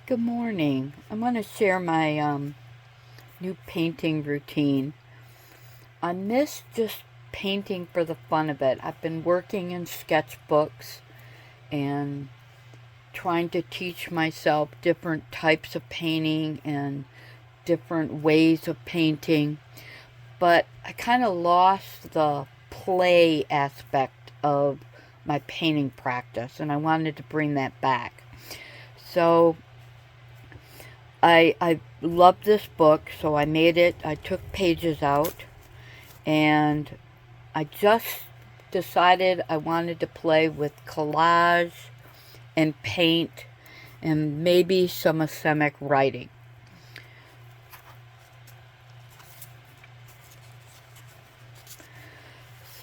Good morning. I'm going to share my new painting routine. I miss just painting for the fun of it. I've been working in sketchbooks and trying to teach myself different types of painting and different ways of painting, but I kind of lost the play aspect of my painting practice, and I wanted to bring that back. So I love this book, so I made it. I took pages out, and I just decided I wanted to play with collage and paint and maybe some asemic writing.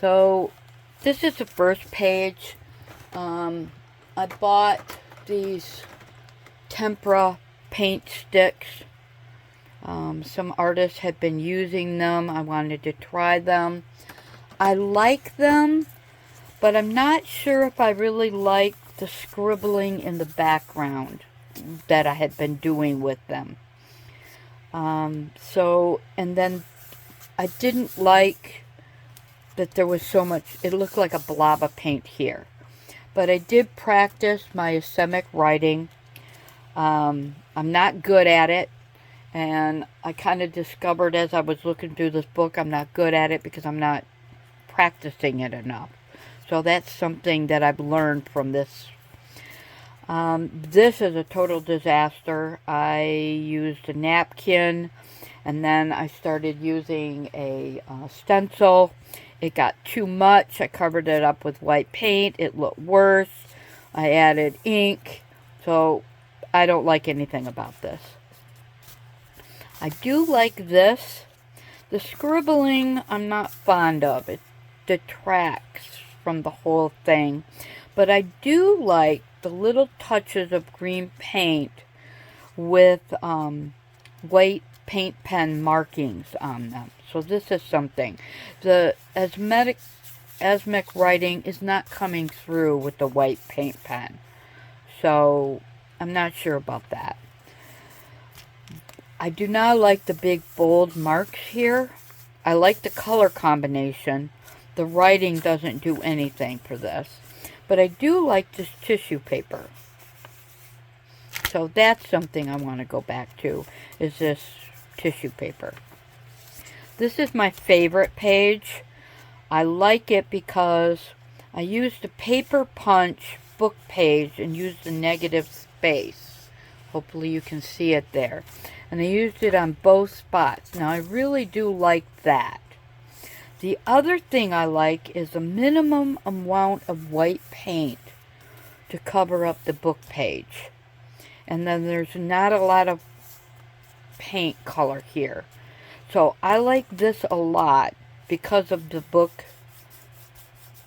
So this is the first page. I bought these tempera paint sticks. Some artists had been using them. I wanted to try them. I like them, but I'm not sure if I really like the scribbling in the background that I had been doing with them. And then I didn't like that there was so much, it looked like a blob of paint here. But I did practice my asemic writing. I'm not good at it, and I kind of discovered as I was looking through this book, I'm not good at it because I'm not practicing it enough. So that's something that I've learned from this. This is a total disaster. I used a napkin, and then I started using a stencil. It got too much. I covered it up with white paint. It looked worse. I added ink. So I don't like anything about this. I do like this. The scribbling I'm not fond of. It detracts from the whole thing. But I do like the little touches of green paint with white paint pen markings on them. So this is something. The asemic writing is not coming through with the white paint pen. So I'm not sure about that. I do not like the big bold marks here. I like the color combination. The writing doesn't do anything for this. But I do like this tissue paper. So that's something I want to go back to, is this tissue paper. This is my favorite page. I like it because I used a paper punch book page and used the negative space. Hopefully you can see it there. And I used it on both spots. Now I really do like that. The other thing I like is a minimum amount of white paint to cover up the book page. And then there's not a lot of paint color here. So I like this a lot because of the book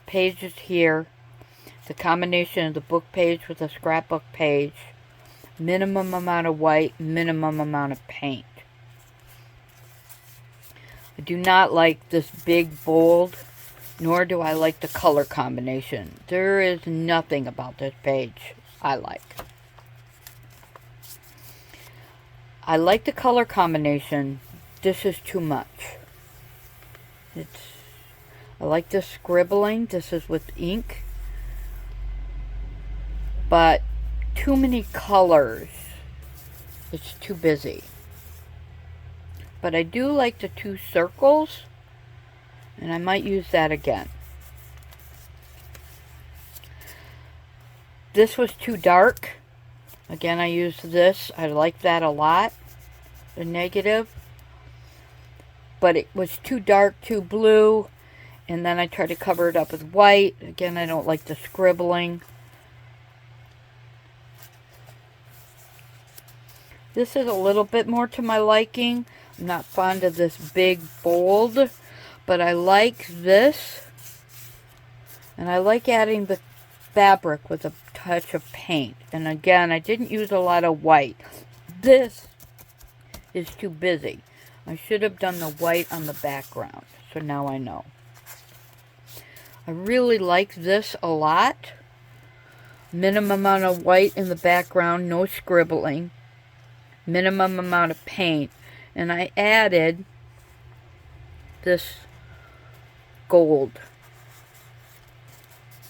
pages here. The combination of the book page with the scrapbook page. Minimum amount of white, minimum amount of paint. I do not like this big bold, nor do I like the color combination. There is nothing about this page I like. I like the color combination. This is too much. I like the scribbling. This is with ink. But too many colors. It's too busy. But I do like the two circles, and I might use that again. This was too dark. Again, I used this. I like that a lot, the negative. But it was too dark, too blue, and then I tried to cover it up with white. Again, I don't like the scribbling. This is a little bit more to my liking. I'm not fond of this big bold, but I like this. And I like adding the fabric with a touch of paint. And again, I didn't use a lot of white. This is too busy. I should have done the white on the background. So now I know. I really like this a lot. Minimum amount of white in the background, no scribbling. minimum amount of paint. And I added this gold.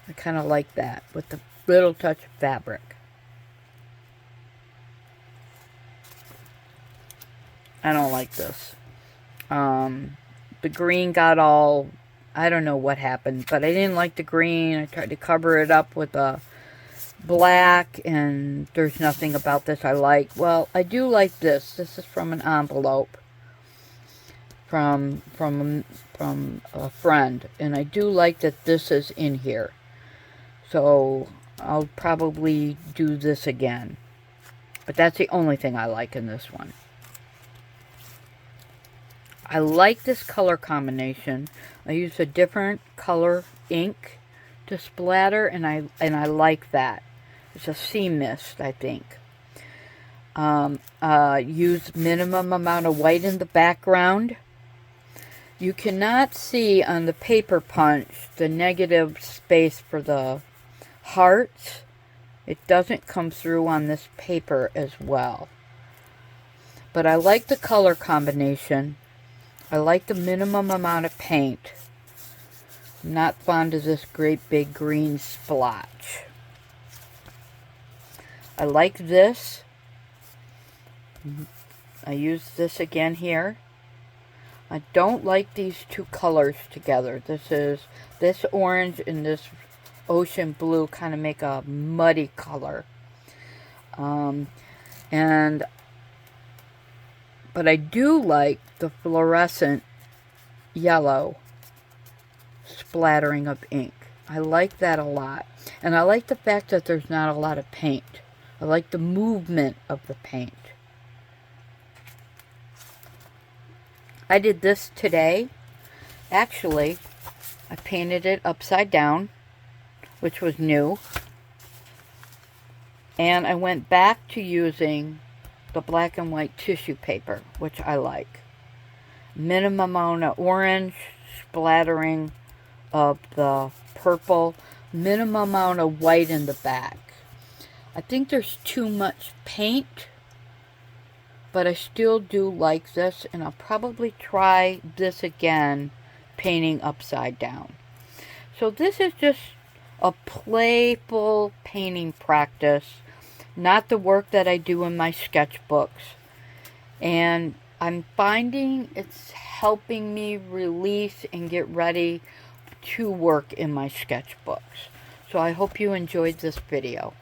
I kind of like that with a little touch of fabric. I don't like this. The green got all, I don't know what happened, but I didn't like the green. I tried to cover it up with a black, and there's nothing about this I like. Well, I do like this. This is from an envelope from a friend, and I do like that this is in here. So I'll probably do this again. But that's the only thing I like in this one. I like this color combination. I used a different color ink to splatter, and I like that. It's a sea mist, I think. Use minimum amount of white in the background. You cannot see on the paper punch the negative space for the hearts. It doesn't come through on this paper as well. But I like the color combination. I like the minimum amount of paint. I'm not fond of this great big green splotch. I like this. I use this again here. I don't like these two colors together. This orange and this ocean blue kind of make a muddy color. But I do like the fluorescent yellow splattering of ink. I like that a lot. And I like the fact that there's not a lot of paint. I like the movement of the paint. I did this today. Actually, I painted it upside down, which was new. And I went back to using the black and white tissue paper, which I like. Minimum amount of orange, splattering of the purple, minimum amount of white in the back. I think there's too much paint, but I still do like this, and I'll probably try this again, painting upside down. So this is just a playful painting practice, not the work that I do in my sketchbooks. And I'm finding it's helping me release and get ready to work in my sketchbooks. So I hope you enjoyed this video.